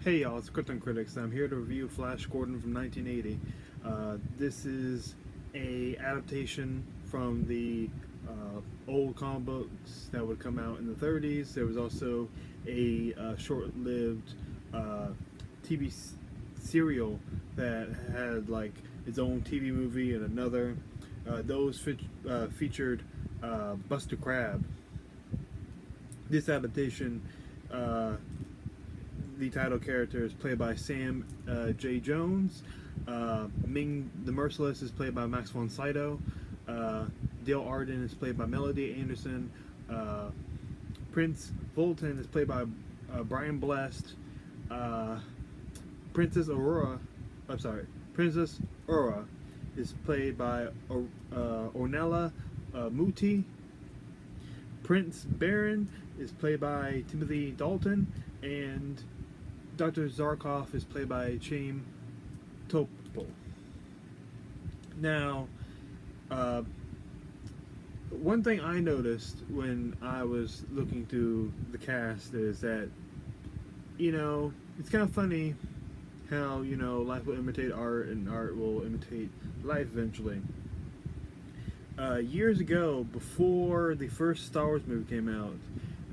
Hey y'all, it's Krypton Critics. I'm here to review Flash Gordon from 1980. This is a adaptation from the old comic books that would come out in the 30s. There was also a short-lived TV serial that had like its own TV movie and another. Those featured Buster Crabbe. This adaptation. The title character is played by Sam J. Jones. Ming the Merciless is played by Max von Sydow. Dale Arden is played by Melody Anderson. Prince Fulton is played by Brian Blessed. Princess Aurora, Princess Aura is played by Ornella Muti. Prince Baron is played by Timothy Dalton, and Dr. Zarkov is played by Chaim Topol. Now, one thing I noticed when I was looking through the cast is that, it's kind of funny how, life will imitate art and art will imitate life eventually. Years ago, before the first Star Wars movie came out,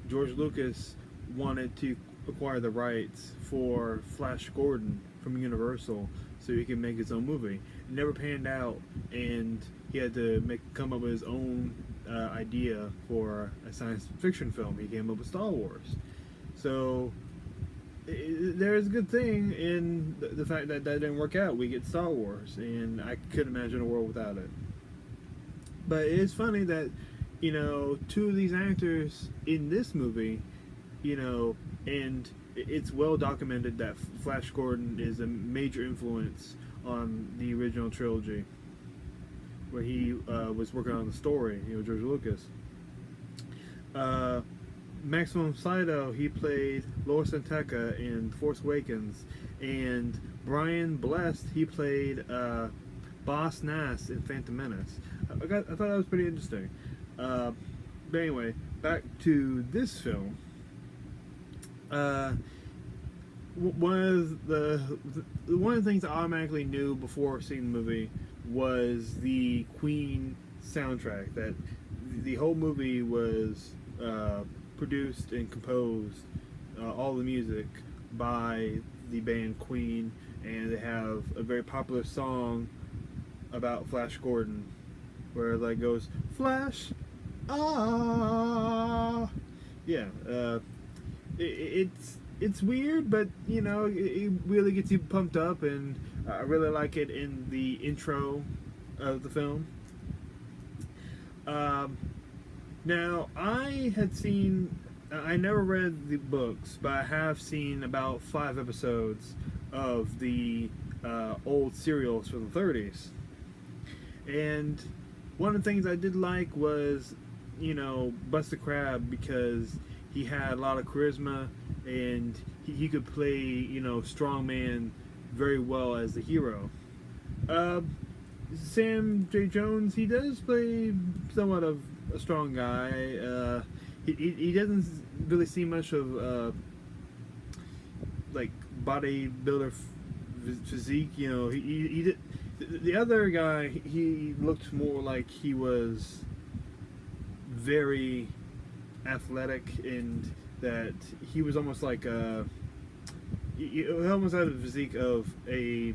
George Lucas wanted to acquire the rights for Flash Gordon from Universal so he could make his own movie. It never panned out, and he had to come up with his own idea for a science fiction film. He came up with Star Wars. So there is a good thing in the fact that that didn't work out. We get Star Wars, and I couldn't imagine a world without it. But it is funny that, two of these actors in this movie, and it's well documented that Flash Gordon is a major influence on the original trilogy, where he was working on the story, George Lucas. Max von Sydow, he played Lois Santeca in Force Awakens, and Brian Blessed, he played Boss Nass in Phantom Menace. I thought that was pretty interesting. But anyway, back to this film. One of the things I automatically knew before seeing the movie was the Queen soundtrack. That the whole movie was produced and composed, all the music by the band Queen, and they have a very popular song about Flash Gordon, where it like goes Flash, ah, yeah. It's weird, but it really gets you pumped up, and I really like it in the intro of the film. Now I never read the books, but I have seen about 5 episodes of the old serials from the 30s. And one of the things I did like was, Buster Crabbe, because he had a lot of charisma, and he could play, strongman very well as the hero. Sam J. Jones, he does play somewhat of a strong guy. He doesn't really see much of like bodybuilder physique. He did. The other guy, he looked more like he was very athletic, and that he was almost like he almost had the physique of a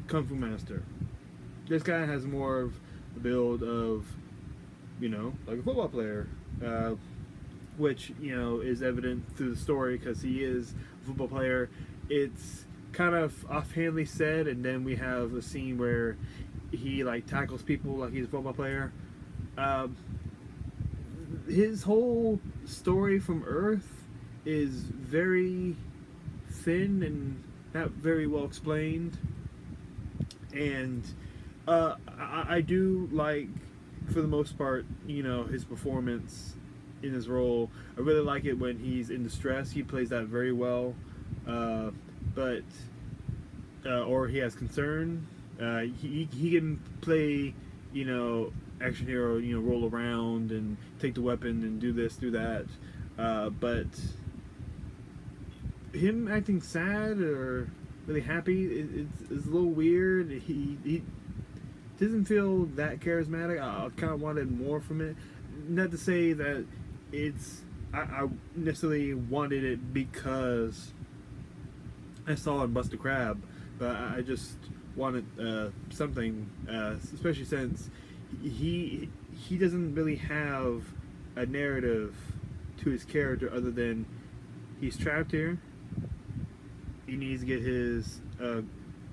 kung fu master. This guy has more of the build of, like a football player, which, is evident through the story because he is a football player. It's kind of offhandedly said, and then we have a scene where he like tackles people like he's a football player. His whole story from Earth is very thin and not very well explained, and I do like, for the most part, his performance in his role. I really like it when he's in distress. He plays that very well. But or he has concern. He can play, action hero, roll around and take the weapon and do this, do that. But him acting sad or really happy, it's a little weird. He doesn't feel that charismatic. I kind of wanted more from it. Not to say that I necessarily wanted it because I saw it Bust a Crab, but I just wanted something, especially since he doesn't really have a narrative to his character other than he's trapped here. He needs to get his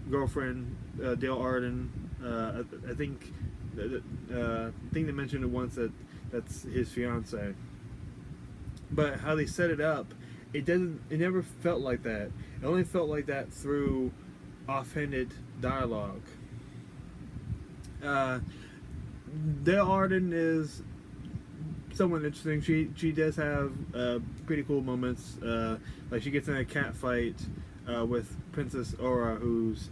girlfriend, Dale Arden. I think they mentioned it once that that's his fiance. But how they set it up, it never felt like that. It only felt like that through offhanded dialogue. Dale Arden is somewhat interesting. She does have pretty cool moments. Like she gets in a cat fight with Princess Aura, who's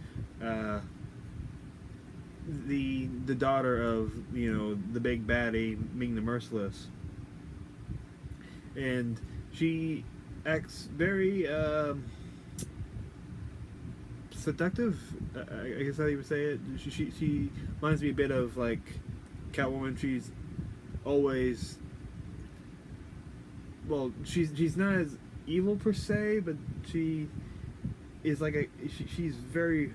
the daughter of the big baddie Ming the Merciless, and she acts very seductive. I guess how you would say it. She reminds me a bit of like Catwoman. She's always she's not as evil per se, but she is like she's very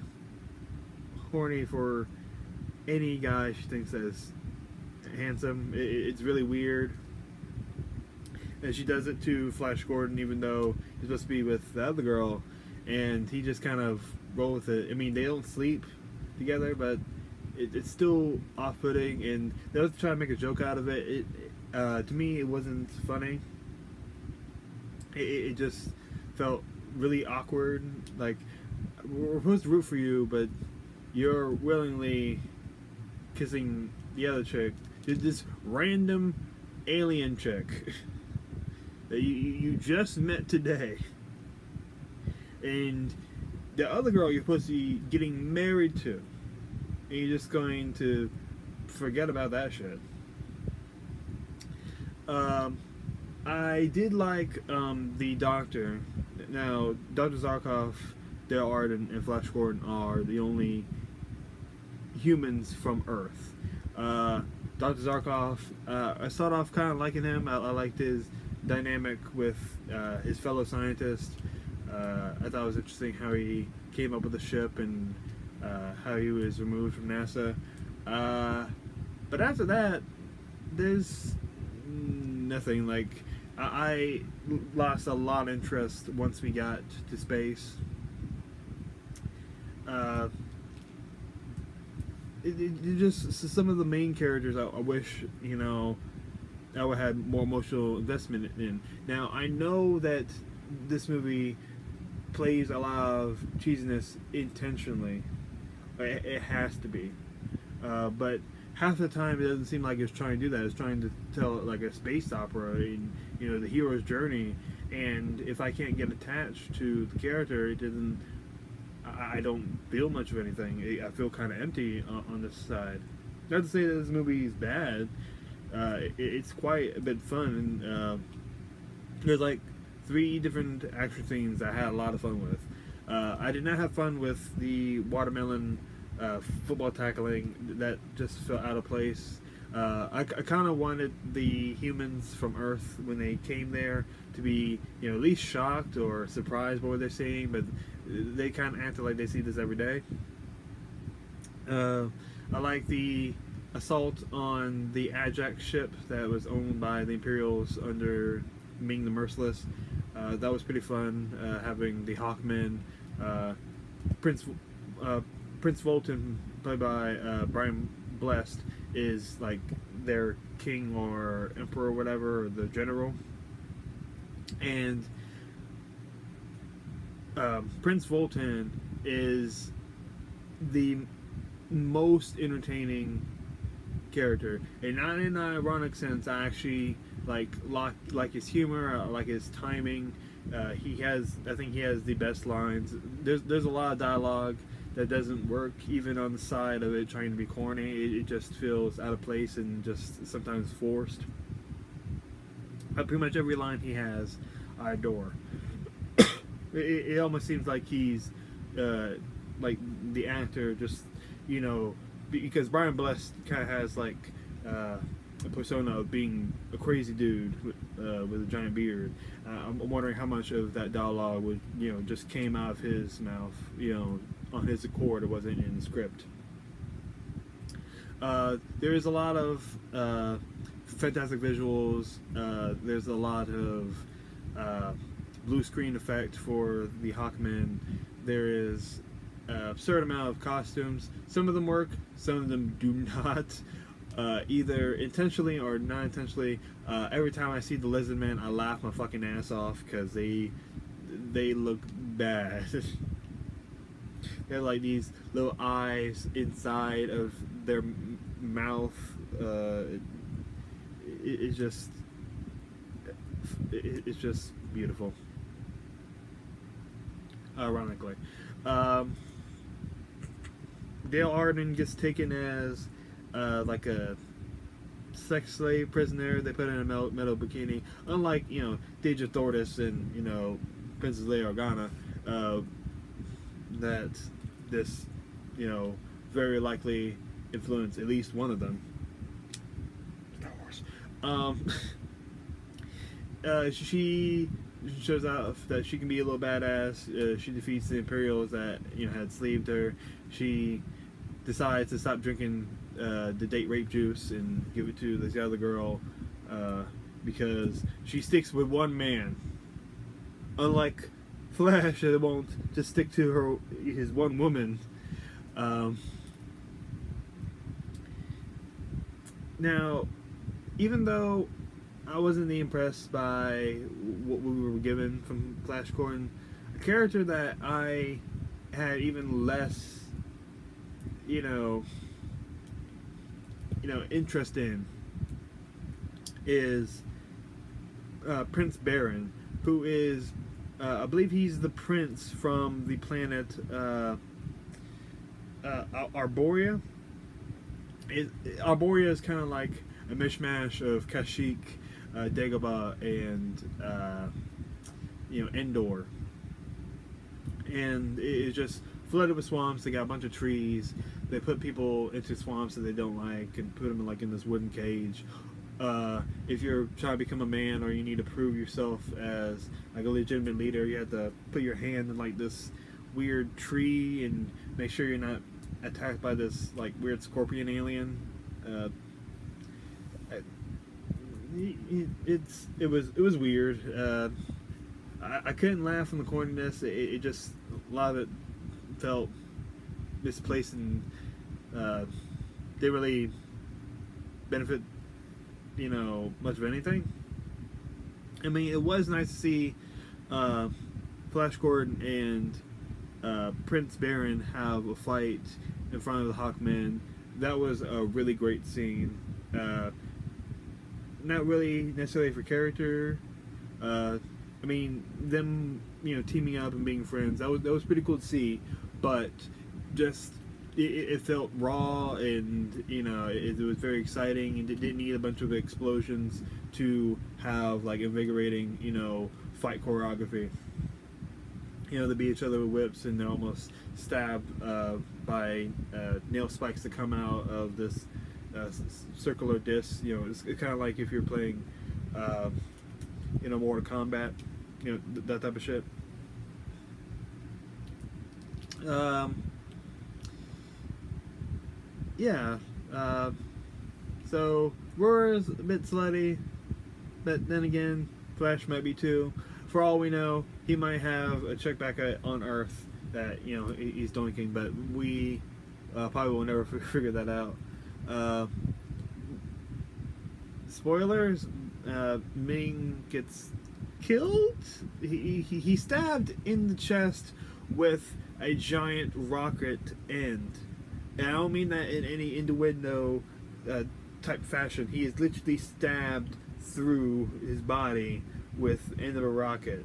horny for any guy she thinks is handsome. It's really weird. And she does it to Flash Gordon, even though he's supposed to be with the other girl, and he just kind of roll with it. I mean, they don't sleep together, but it's still off-putting, and they was trying to make a joke out of it. To me, it wasn't funny. It just felt really awkward. Like, we're supposed to root for you, but you're willingly kissing the other chick. This random alien chick that you just met today. And the other girl you're supposed to be getting married to. And you're just going to forget about that shit. I did like the Doctor. Now, Dr. Zarkov, Dale Arden, and Flash Gordon are the only humans from Earth. Dr. Zarkov, I started off kind of liking him. I liked his dynamic with his fellow scientist. I thought it was interesting how he came up with the ship and how he was removed from NASA. But after that, there's nothing. Like, I lost a lot of interest once we got to space. It just some of the main characters I wish I would have more emotional investment in. Now I know that this movie plays a lot of cheesiness intentionally. It has to be, but half the time it doesn't seem like it's trying to do that. It's trying to tell like a space opera, and the hero's journey. And if I can't get attached to the character, it doesn't. I don't feel much of anything. I feel kind of empty on this side. Not to say that this movie is bad. It's quite a bit fun. And there's like 3 different action scenes I had a lot of fun with. I did not have fun with the watermelon football tackling. That just felt out of place. I kind of wanted the humans from Earth, when they came there, to be at least shocked or surprised by what they're seeing, but they kind of acted like they see this every day. I like the assault on the Ajax ship that was owned by the Imperials under Ming the Merciless. That was pretty fun, having the Hawkmen. Prince Volton, played by Brian Blessed, is like their king or emperor or whatever, or the general. And Prince Volton is the most entertaining character, and not in an ironic sense. I actually like his humor, like his timing. I think he has the best lines. There's a lot of dialogue that doesn't work, even on the side of it trying to be corny. It just feels out of place and just sometimes forced. But pretty much every line he has, I adore. It almost seems like he's like the actor just, you know, because Brian Blessed kind of has like a persona of being a crazy dude with a giant beard. I'm wondering how much of that dialogue would, you know, just came out of his mouth, you know, on his accord, or wasn't in the script. There is a lot of fantastic visuals. There's a lot of blue screen effect for the Hawkmen. There is an absurd amount of costumes. Some of them work, some of them do not. Either intentionally or not intentionally. Every time I see the Lizard Man, I laugh my fucking ass off because they look bad. They're like these little eyes inside of their mouth. It's just beautiful. Ironically, Dale Arden gets taken as like a sex slave prisoner. They put in a metal bikini. Unlike, you know, Deja Thordis and, you know, Princess Leia Organa, that this, you know, very likely influenced at least one of them. Star Wars. She shows out that she can be a little badass. She defeats the Imperials that, you know, had slaved her. She decides to stop drinking the date rape juice and give it to this other girl because she sticks with one man. Unlike Flash, it won't just stick to his one woman. Now, even though I wasn't impressed by what we were given from Flash Gordon, a character that I had even less, you know, interest in is Prince Baron, who is, I believe he's the prince from the planet Arborea. Arborea is kind of like a mishmash of Kashyyyk, Dagobah, and you know, Endor, and it's just flooded with swamps. They got a bunch of trees. They put people into swamps that they don't like and put them in this wooden cage. If you're trying to become a man or you need to prove yourself as like a legitimate leader, you have to put your hand in like this weird tree and make sure you're not attacked by this like weird scorpion alien. It was weird. I couldn't laugh from the corniness. It just, a lot of it felt misplaced and didn't really benefit, you know, much of anything. I mean, it was nice to see Flash Gordon and Prince Baron have a fight in front of the Hawkmen. That was a really great scene. Not really necessarily for character. I mean, them, you know, teaming up and being friends, that was pretty cool to see, but just it felt raw, and, you know, it was very exciting, and it didn't need a bunch of explosions to have like invigorating, you know, fight choreography. You know, they beat each other with whips, and they're almost stabbed by nail spikes that come out of this circular disc. You know, it's kind of like if you're playing, you know, Mortal Kombat, you know, that type of shit. Yeah. So Roar's a bit slutty, but then again, Flash might be too. For all we know, he might have a check back on Earth that, you know, he's doinking, but we probably will never figure that out. Spoilers: Ming gets killed. He stabbed in the chest with a giant rocket end. And I don't mean that in any innuendo type fashion. He is literally stabbed through his body with the end of a rocket,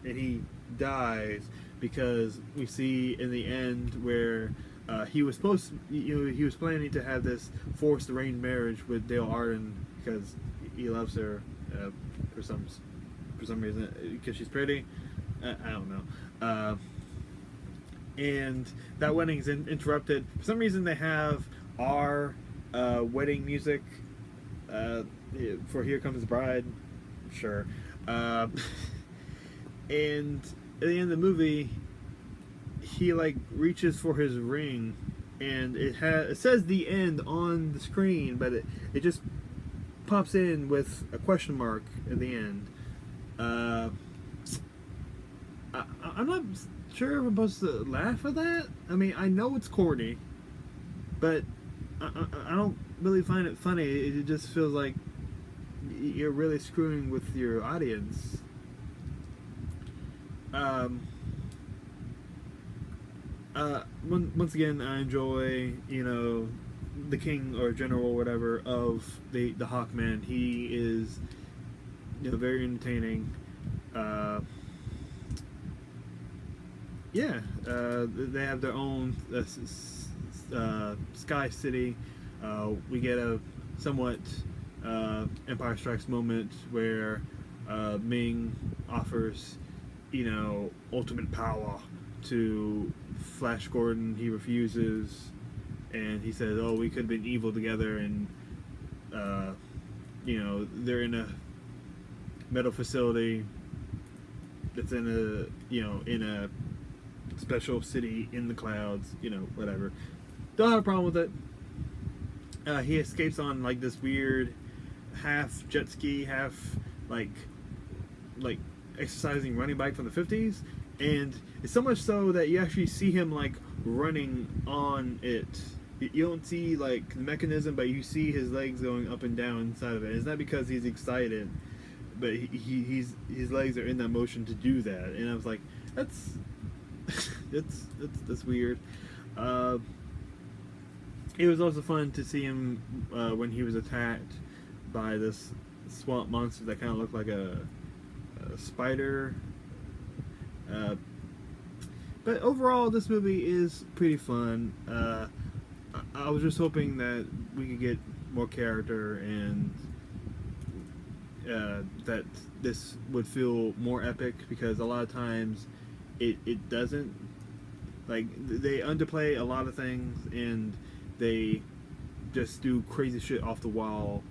and he dies because we see in the end where he was supposed to, you know, he was planning to have this forced arranged marriage with Dale Arden because he loves her for some reason, because she's pretty. I don't know. And that wedding is interrupted. For some reason, they have our wedding music uh, for "Here Comes the Bride." Sure. Uh, and at the end of the movie, he like reaches for his ring, and it says the end on the screen, but it just pops in with a question mark at the end. Uh, I'm not sure if I'm supposed to laugh at that. I mean, I know it's corny, but I don't really find it funny. It just feels like you're really screwing with your audience. Um, once again, I enjoy, the king or general or whatever of the Hawkman. He is, very entertaining. Uh, yeah, they have their own Sky City. We get a somewhat Empire Strikes moment where Ming offers, ultimate power to Flash Gordon. He refuses, and he says, "Oh, we could have been evil together." And they're in a metal facility that's in a special city in the clouds. Whatever. Don't have a problem with it. He escapes on like this weird half jet ski, half like exercising running bike from the 50s, and it's so much so that you actually see him like running on it. You don't see like the mechanism, but you see his legs going up and down inside of it. It's not because he's excited, but his legs are in that motion to do that. And I was like, that's that's weird. It was also fun to see him when he was attacked by this swamp monster that kind of looked like a spider. But overall, this movie is pretty fun. I was just hoping that we could get more character and that this would feel more epic, because a lot of times it doesn't. Like, they underplay a lot of things, and they just do crazy shit off the wall.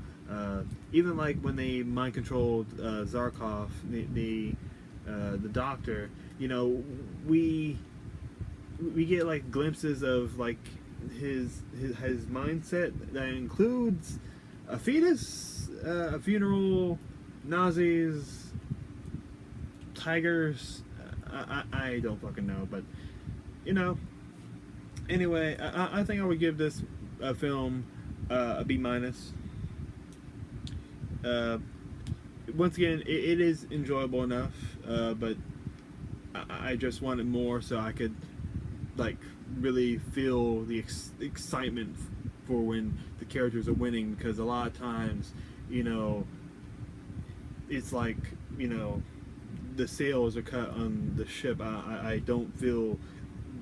Even like when they mind controlled Zarkov, the doctor. We get like glimpses of like his mindset that includes a fetus, a funeral, Nazis, tigers. I don't fucking know, but Anyway, I think I would give this film a B minus. Once again, it is enjoyable enough, but I just wanted more so I could like really feel the excitement for when the characters are winning, because a lot of times, it's like, the sails are cut on the ship. I don't feel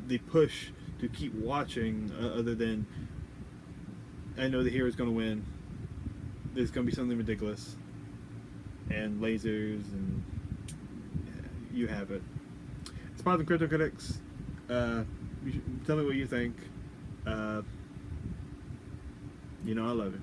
the push to keep watching, other than I know the hero's going to win. There's going to be something ridiculous and lasers, and you have it. Spot the Crypto Critics. Tell me what you think. I love it.